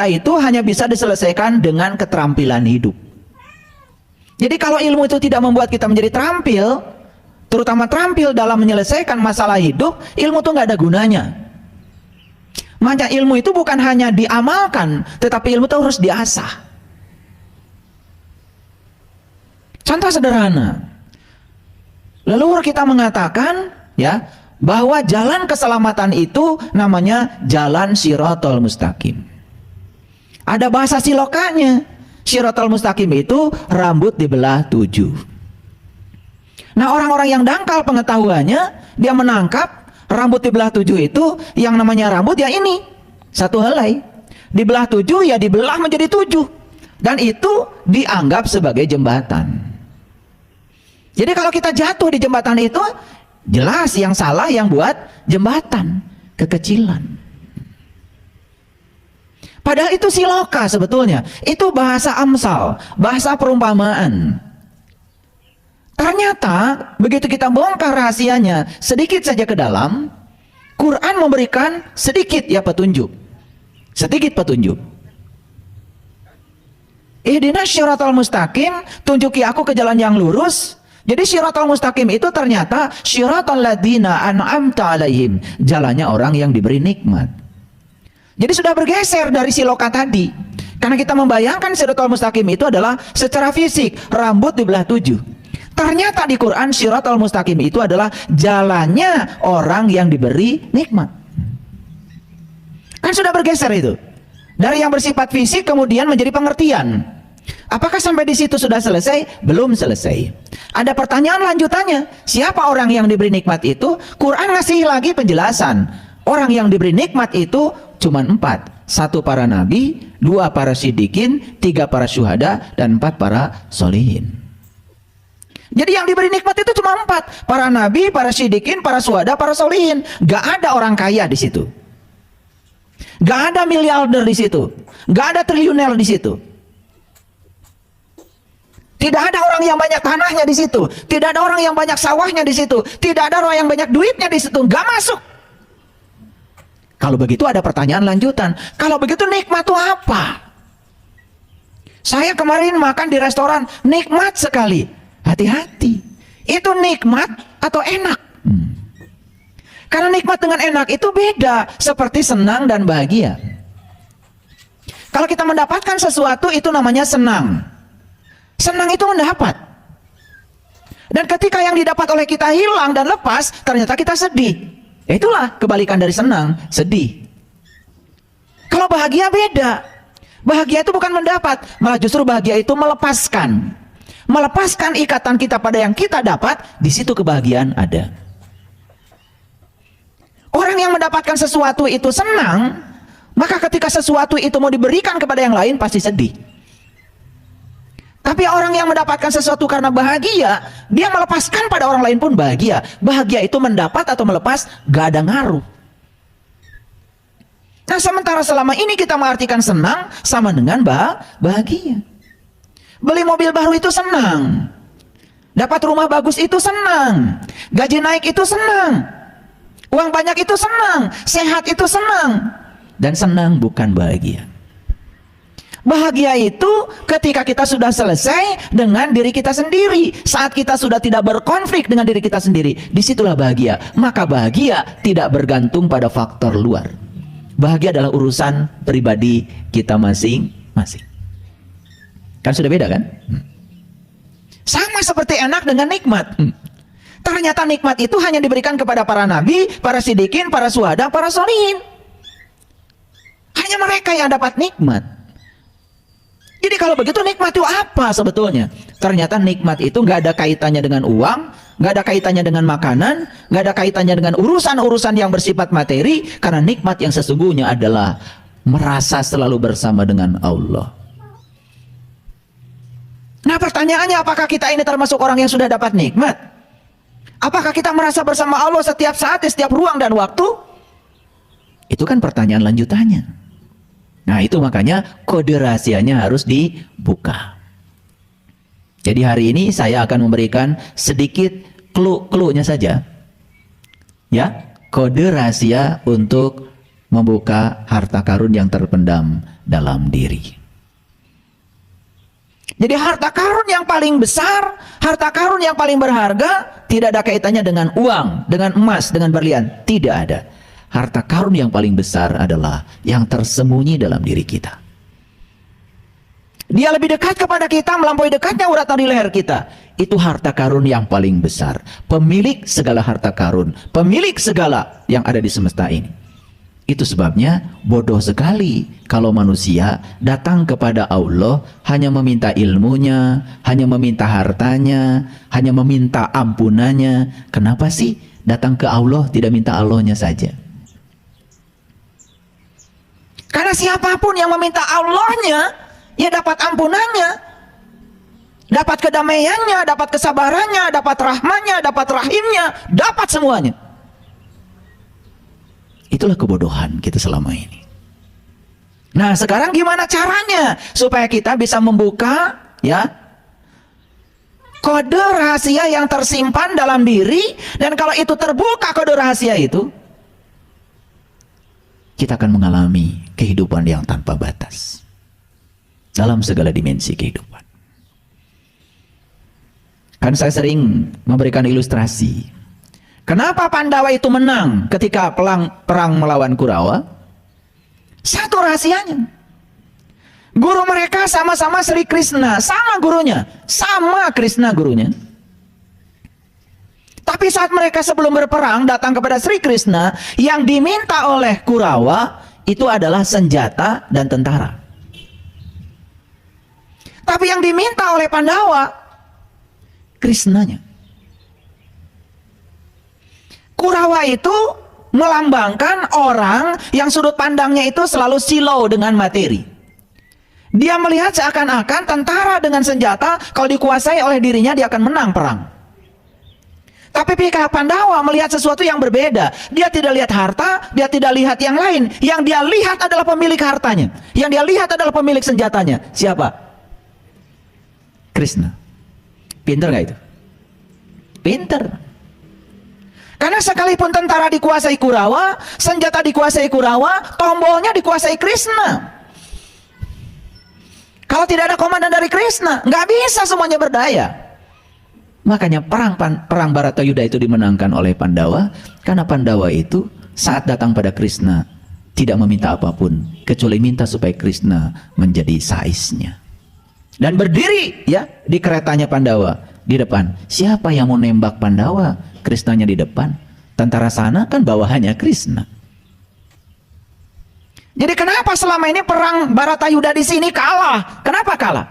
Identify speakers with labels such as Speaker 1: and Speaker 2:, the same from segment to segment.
Speaker 1: itu hanya bisa diselesaikan dengan keterampilan hidup. Jadi kalau ilmu itu tidak membuat kita menjadi terampil, terutama terampil dalam menyelesaikan masalah hidup, ilmu itu nggak ada gunanya. Makanya ilmu itu bukan hanya diamalkan, tetapi ilmu itu harus diasah. Contoh sederhana, leluhur kita mengatakan ya bahwa jalan keselamatan itu namanya jalan Shiratal Mustaqim. Ada bahasa silokanya. Shiratal Mustaqim itu rambut dibelah 7. Nah, orang-orang yang dangkal pengetahuannya, dia menangkap rambut dibelah 7 itu yang namanya rambut ya ini, satu helai. Dibelah 7 ya dibelah menjadi 7. Dan itu dianggap sebagai jembatan. Jadi kalau kita jatuh di jembatan itu, jelas yang salah yang buat jembatan, kekecilan. Padahal itu siloka sebetulnya. Itu bahasa amsal, bahasa perumpamaan. Ternyata begitu kita bongkar rahasianya sedikit saja ke dalam, Quran memberikan sedikit ya petunjuk. Sedikit petunjuk. Ihdinas Shiratal Mustaqim, tunjuki aku ke jalan yang lurus. Jadi Shiratal Mustaqim itu ternyata Shiratal Ladina An'amta Alaihim, jalannya orang yang diberi nikmat. Jadi sudah bergeser dari siloka tadi. Karena kita membayangkan Shiratal Mustaqim itu adalah secara fisik, rambut dibelah 7. Ternyata di Quran Shiratal Mustaqim itu adalah jalannya orang yang diberi nikmat. Kan sudah bergeser itu. Dari yang bersifat fisik kemudian menjadi pengertian. Apakah sampai di situ sudah selesai? Belum selesai. Ada pertanyaan lanjutannya. Siapa orang yang diberi nikmat itu? Quran ngasih lagi penjelasan. Orang yang diberi nikmat itu cuma 4. 1 para nabi, 2 para siddiqin, 3 para syuhada, dan 4 para solihin. Jadi yang diberi nikmat itu cuma 4. Para nabi, para siddiqin, para syuhada, para solihin. Gak ada orang kaya di situ. Gak ada miliarder di situ. Gak ada triliuner di situ. Tidak ada orang yang banyak tanahnya di situ. Tidak ada orang yang banyak sawahnya di situ. Tidak ada orang yang banyak duitnya di situ. Gak masuk. Kalau begitu ada pertanyaan lanjutan. Kalau begitu nikmat itu apa? Saya kemarin makan di restoran, nikmat sekali. Hati-hati. Itu nikmat atau enak? Karena nikmat dengan enak itu beda. Seperti senang dan bahagia. Kalau kita mendapatkan sesuatu itu namanya senang. Senang itu mendapat. Dan ketika yang didapat oleh kita hilang dan lepas, ternyata kita sedih. Itulah kebalikan dari senang, sedih. Kalau bahagia beda. Bahagia itu bukan mendapat, malah justru bahagia itu melepaskan. Melepaskan ikatan kita pada yang kita dapat, di situ kebahagiaan ada. Orang yang mendapatkan sesuatu itu senang, maka ketika sesuatu itu mau diberikan kepada yang lain pasti sedih. Tapi orang yang mendapatkan sesuatu karena bahagia, dia melepaskan pada orang lain pun bahagia. Bahagia itu mendapat atau melepas, gak ada ngaruh. Nah, sementara selama ini kita mengartikan senang sama dengan bahagia. Beli mobil baru itu senang. Dapat rumah bagus itu senang. Gaji naik itu senang. Uang banyak itu senang. Sehat itu senang. Dan senang bukan bahagia. Bahagia itu ketika kita sudah selesai dengan diri kita sendiri. Saat kita sudah tidak berkonflik dengan diri kita sendiri, disitulah bahagia. Maka bahagia tidak bergantung pada faktor luar. Bahagia adalah urusan pribadi kita masing-masing. Kan sudah beda kan? Sama seperti enak dengan nikmat. Ternyata nikmat itu hanya diberikan kepada para nabi, para siddiqin, para syuhada, para sholihin. Hanya mereka yang dapat nikmat. Jadi kalau begitu nikmat itu apa sebetulnya? Ternyata nikmat itu nggak ada kaitannya dengan uang, nggak ada kaitannya dengan makanan, nggak ada kaitannya dengan urusan-urusan yang bersifat materi, karena nikmat yang sesungguhnya adalah merasa selalu bersama dengan Allah. Nah, pertanyaannya, apakah kita ini termasuk orang yang sudah dapat nikmat? Apakah kita merasa bersama Allah setiap saat, setiap ruang dan waktu? Itu kan pertanyaan lanjutannya. Nah, itu makanya kode rahasianya harus dibuka. Jadi hari ini saya akan memberikan sedikit clue-nya saja. Ya, kode rahasia untuk membuka harta karun yang terpendam dalam diri. Jadi harta karun yang paling besar, harta karun yang paling berharga, tidak ada kaitannya dengan uang, dengan emas, dengan berlian. Tidak ada. Harta karun yang paling besar adalah yang tersembunyi dalam diri kita. Dia lebih dekat kepada kita, melampaui dekatnya uratan di leher kita. Itu harta karun yang paling besar. Pemilik segala harta karun, pemilik segala yang ada di semesta ini. Itu sebabnya bodoh sekali kalau manusia datang kepada Allah hanya meminta ilmunya, hanya meminta hartanya, hanya meminta ampunannya. Kenapa sih datang ke Allah tidak minta Allahnya saja? Karena siapapun yang meminta Allahnya, ya dapat ampunannya, dapat kedamaiannya, dapat kesabarannya, dapat rahmannya, dapat rahimnya, dapat semuanya. Itulah kebodohan kita selama ini. Nah, sekarang gimana caranya supaya kita bisa membuka ya kode rahasia yang tersimpan dalam diri, dan kalau itu terbuka kode rahasia itu, kita akan mengalami kehidupan yang tanpa batas dalam segala dimensi kehidupan. Kan saya sering memberikan ilustrasi. Kenapa Pandawa itu menang ketika perang melawan Kurawa? Satu rahasianya. Guru mereka sama-sama Sri Krishna, sama gurunya, sama Krishna gurunya. Tapi saat mereka sebelum berperang datang kepada Sri Krishna, yang diminta oleh Kurawa itu adalah senjata dan tentara. Tapi yang diminta oleh Pandawa, Krishnanya. Kurawa itu melambangkan orang yang sudut pandangnya itu selalu silau dengan materi. Dia melihat seakan-akan tentara dengan senjata kalau dikuasai oleh dirinya dia akan menang perang. Tapi pihak Pandawa melihat sesuatu yang berbeda. Dia tidak lihat harta, dia tidak lihat yang lain. Yang dia lihat adalah pemilik hartanya. Yang dia lihat adalah pemilik senjatanya. Siapa? Krishna. Pinter gak itu? Pinter. Karena sekalipun tentara dikuasai Kurawa, senjata dikuasai Kurawa, tombolnya dikuasai Krishna. Kalau tidak ada komandan dari Krishna, nggak bisa semuanya berdaya. Makanya perang Baratayuda itu dimenangkan oleh Pandawa, karena Pandawa itu saat datang pada Krishna tidak meminta apapun kecuali minta supaya Krishna menjadi saisnya. Dan berdiri ya di keretanya Pandawa di depan. Siapa yang mau nembak Pandawa? Krishnanya di depan, tentara sana kan bawahannya Krishna. Jadi kenapa selama ini perang Baratayuda di sini kalah? Kenapa kalah?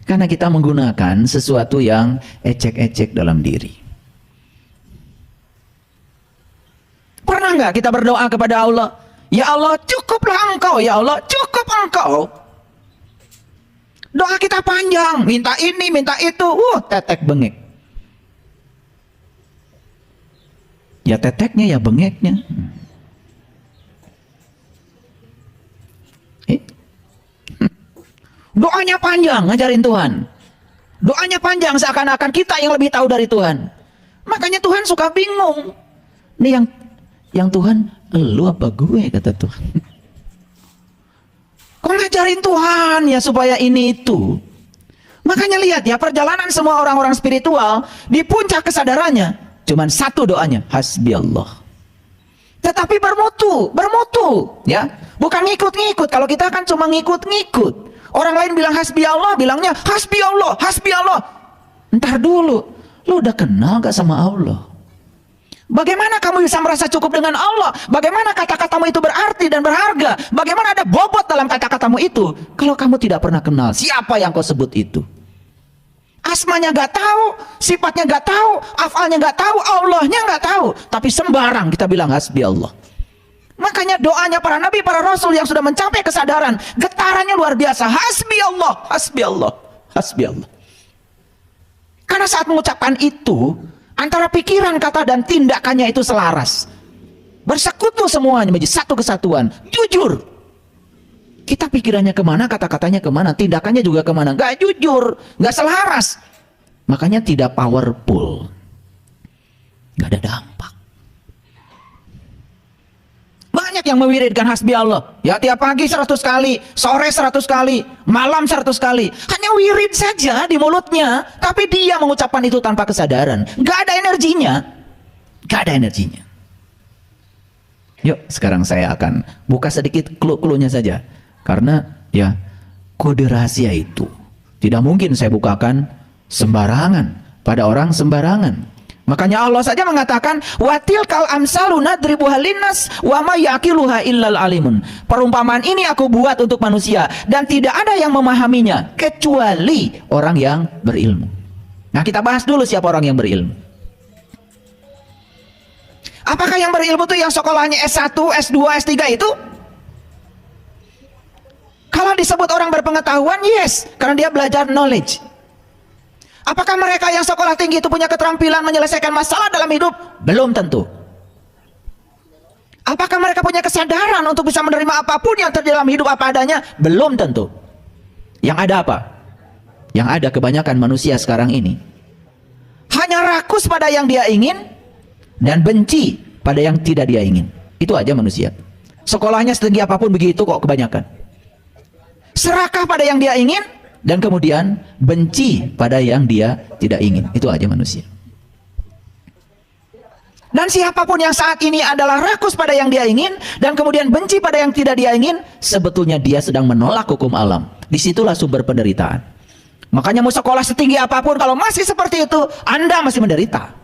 Speaker 1: Karena kita menggunakan sesuatu yang ecek-ecek dalam diri. Pernah nggak kita berdoa kepada Allah? Ya Allah, cukuplah Engkau. Ya Allah, cukup Engkau. Doa kita panjang, minta ini, minta itu. Tetek bengek. Ya teteknya, ya bengeknya. Doanya panjang, ngajarin Tuhan. Doanya panjang seakan-akan kita yang lebih tahu dari Tuhan. Makanya Tuhan suka bingung. Ini yang Tuhan, lu apa gue, kata Tuhan. Kok ngajarin Tuhan ya supaya ini itu. Makanya lihat ya, perjalanan semua orang-orang spiritual di puncak kesadarannya cuman satu doanya, hasbi Allah. Tetapi bermutu ya. Bukan ngikut-ngikut. Kalau kita kan cuma ngikut-ngikut. Orang lain bilang hasbi Allah, bilangnya hasbi Allah, hasbi Allah. Ntar dulu, lu udah kenal gak sama Allah? Bagaimana kamu bisa merasa cukup dengan Allah? Bagaimana kata-katamu itu berarti dan berharga? Bagaimana ada bobot dalam kata-katamu itu? Kalau kamu tidak pernah kenal siapa yang kau sebut itu? Asmanya gak tahu, sifatnya gak tahu, afalnya gak tahu, Allahnya gak tahu. Tapi sembarang kita bilang hasbi Allah. Makanya doanya para nabi, para rasul yang sudah mencapai kesadaran, getarannya luar biasa. Hasbi Allah, hasbi Allah, hasbi Allah. Karena saat mengucapkan itu, antara pikiran, kata, dan tindakannya itu selaras. Bersekutu semuanya menjadi satu kesatuan. Jujur. Kita pikirannya kemana, kata-katanya kemana, tindakannya juga kemana. Gak jujur, gak selaras. Makanya tidak powerful. Gak ada dampak. Banyak yang mewiridkan hasbi Allah. Ya, tiap pagi 100 kali, sore 100 kali, malam 100 kali. Hanya wirid saja di mulutnya, tapi dia mengucapkan itu tanpa kesadaran. Gak ada energinya. Gak ada energinya. Yuk, sekarang saya akan buka sedikit clue-cluenya saja. Karena ya, kode rahasia itu tidak mungkin saya bukakan sembarangan pada orang sembarangan. Makanya Allah saja mengatakan, watil kal amsalu nadribuha linnas wa ma yaqiluha illal alimun. Perumpamaan ini aku buat untuk manusia dan tidak ada yang memahaminya kecuali orang yang berilmu. Nah, kita bahas dulu siapa orang yang berilmu. Apakah yang berilmu itu yang sekolahnya S1, S2, S3 itu? Kalau disebut orang berpengetahuan, yes, karena dia belajar knowledge. Apakah mereka yang sekolah tinggi itu punya keterampilan menyelesaikan masalah dalam hidup? Belum tentu. Apakah mereka punya kesadaran untuk bisa menerima apapun yang terjadi dalam hidup apa adanya? Belum tentu. Yang ada apa? Yang ada kebanyakan manusia sekarang ini hanya rakus pada yang dia ingin dan benci pada yang tidak dia ingin. Itu aja manusia. Sekolahnya setinggi apapun begitu kok kebanyakan. Serakah pada yang dia ingin dan kemudian benci pada yang dia tidak ingin. Itu aja manusia. Dan siapapun yang saat ini adalah rakus pada yang dia ingin dan kemudian benci pada yang tidak dia ingin, sebetulnya dia sedang menolak hukum alam. Disitulah sumber penderitaan. Makanya mau sekolah setinggi apapun, kalau masih seperti itu, Anda masih menderita.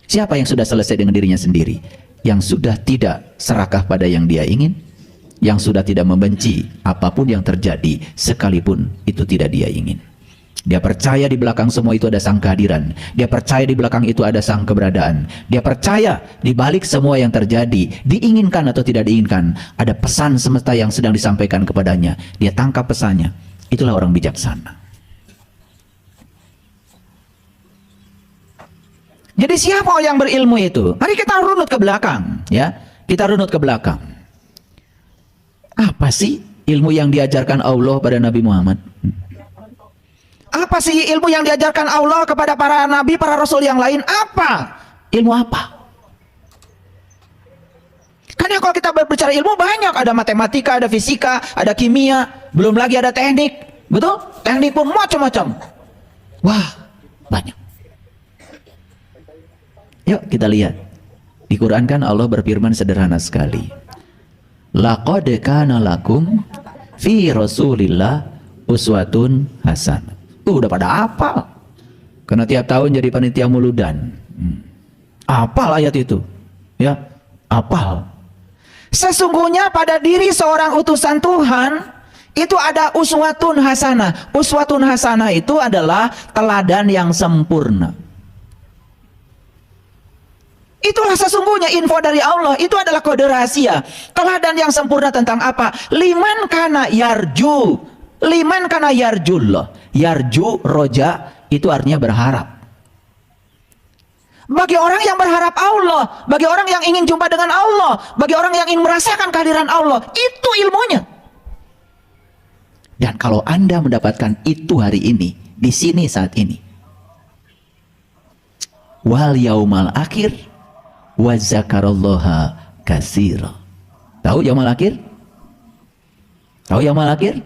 Speaker 1: Siapa yang sudah selesai dengan dirinya sendiri? Yang sudah tidak serakah pada yang dia ingin, yang sudah tidak membenci apapun yang terjadi sekalipun itu tidak dia ingin. Dia percaya di belakang semua itu ada sang kehadiran. Dia percaya di belakang itu ada sang keberadaan. Dia percaya di balik semua yang terjadi, diinginkan atau tidak diinginkan, ada pesan semesta yang sedang disampaikan kepadanya. Dia tangkap pesannya. Itulah orang bijaksana. Jadi siapa yang berilmu itu? Mari kita runut ke belakang, ya. Kita runut ke belakang. Apa sih ilmu yang diajarkan Allah pada Nabi Muhammad? Apa sih ilmu yang diajarkan Allah kepada para nabi, para rasul yang lain? Apa? Ilmu apa? Karena kalau kita berbicara ilmu banyak, ada matematika, ada fisika, ada kimia, belum lagi ada teknik, betul? Teknik pun macam-macam. Wah, banyak. Yuk kita lihat. Di Quran kan Allah berfirman sederhana sekali. Laqad kana lakum fi Rasulillah uswatun hasanah. Udah pada hafal. Karena tiap tahun jadi panitia muludan. Hafal ayat itu. Ya, hafal. Sesungguhnya pada diri seorang utusan Tuhan itu ada uswatun hasanah. Uswatun hasanah itu adalah teladan yang sempurna. Itulah sesungguhnya info dari Allah. Itu adalah kode rahasia. Teladan yang sempurna tentang apa? Liman kana yarju. Liman kana yarjullah. Yarju, roja, itu artinya berharap. Bagi orang yang berharap Allah, bagi orang yang ingin jumpa dengan Allah, bagi orang yang ingin merasakan kehadiran Allah, itu ilmunya. Dan kalau Anda mendapatkan itu hari ini, di sini saat ini, wal yaumal akhir wa zakarallaha katsira. Tahu yaumul akhir? Tahu yaumul akhir?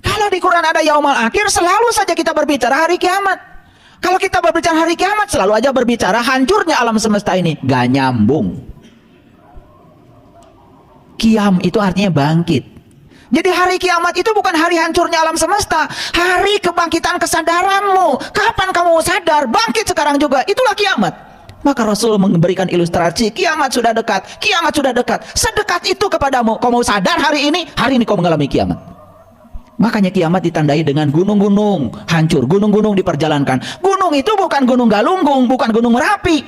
Speaker 1: Kalau di Quran ada yaumul akhir, selalu saja kita berbicara hari kiamat. Kalau kita berbicara hari kiamat, selalu aja berbicara hancurnya alam semesta ini. Gak nyambung. Kiam itu artinya bangkit. Jadi hari kiamat itu bukan hari hancurnya alam semesta, hari kebangkitan kesadaranmu. Kapan kamu sadar, bangkit sekarang juga. Itulah kiamat. Maka Rasul memberikan ilustrasi, kiamat sudah dekat, kiamat sudah dekat. Sedekat itu kepadamu. Kau mau sadar hari ini kau mengalami kiamat. Makanya kiamat ditandai dengan gunung-gunung hancur, gunung-gunung diperjalankan. Gunung itu bukan gunung Galunggung, bukan gunung Merapi.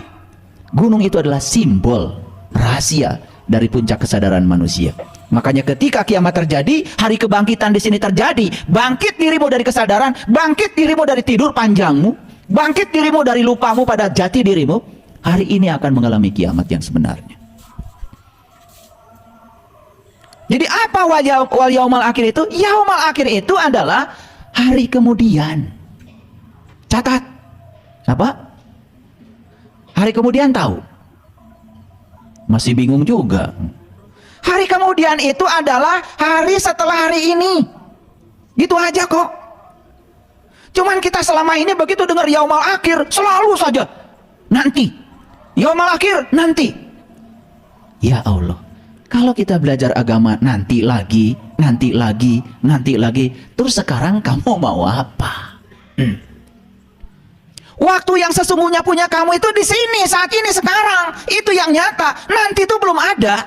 Speaker 1: Gunung itu adalah simbol rahasia dari puncak kesadaran manusia. Makanya ketika kiamat terjadi, hari kebangkitan di sini terjadi. Bangkit dirimu dari kesadaran, bangkit dirimu dari tidur panjangmu, bangkit dirimu dari lupamu pada jati dirimu. Hari ini akan mengalami kiamat yang sebenarnya. Jadi apa wal yaumal akhir itu? Yaumal akhir itu adalah hari kemudian. Catat. Apa? Hari kemudian tahu. Masih bingung juga. Hari kemudian itu adalah hari setelah hari ini. Gitu aja kok. Cuman kita selama ini begitu dengar yaumul akhir, selalu saja nanti. Yaumul akhir nanti. Ya Allah, kalau kita belajar agama nanti lagi, nanti lagi, nanti lagi, terus sekarang kamu mau apa? Waktu yang sesungguhnya punya kamu itu di sini, saat ini, sekarang. Itu yang nyata. Nanti itu belum ada.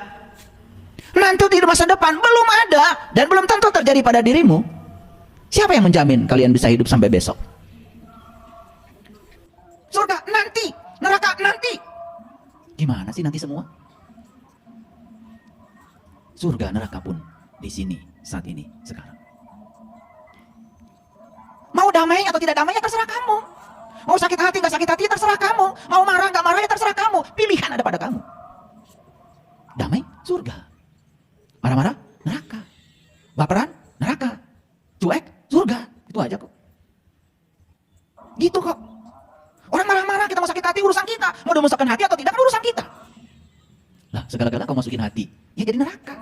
Speaker 1: Nanti di masa depan belum ada dan belum tentu terjadi pada dirimu. Siapa yang menjamin kalian bisa hidup sampai besok? Surga nanti, neraka nanti. Gimana sih nanti semua? Surga neraka pun di sini, saat ini, sekarang. Mau damai atau tidak damai ya terserah kamu. Mau sakit hati nggak sakit hati terserah kamu. Mau marah nggak marah ya terserah kamu. Pilihan ada pada kamu. Damai surga. Marah-marah neraka. Baperan neraka. Cuek surga. Itu aja kok. Gitu kok. Orang marah-marah kita mau sakit hati urusan kita. Mau dimasukkan hati atau tidak kan urusan kita. Lah segala-gala kau masukin hati ya jadi neraka.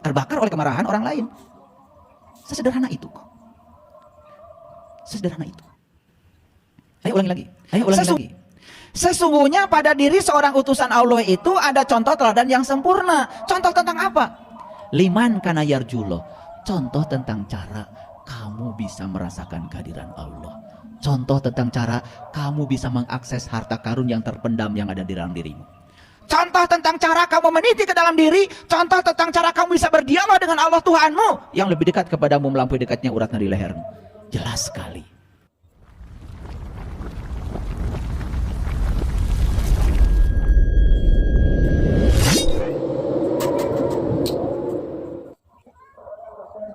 Speaker 1: Terbakar oleh kemarahan orang lain. Sesederhana itu kok. Sesederhana itu. Ayo ulangi lagi. Ayo ulangi lagi. Sesungguhnya pada diri seorang utusan Allah itu ada contoh teladan yang sempurna. Contoh tentang apa? Liman kana yarjullah. Contoh tentang cara kamu bisa merasakan kehadiran Allah. Contoh tentang cara kamu bisa mengakses harta karun yang terpendam yang ada di dalam dirimu. Contoh tentang cara kamu meniti ke dalam diri. Contoh tentang cara kamu bisa berdialog dengan Allah Tuhanmu yang lebih dekat kepadamu melampaui dekatnya urat nadi lehermu. Jelas sekali.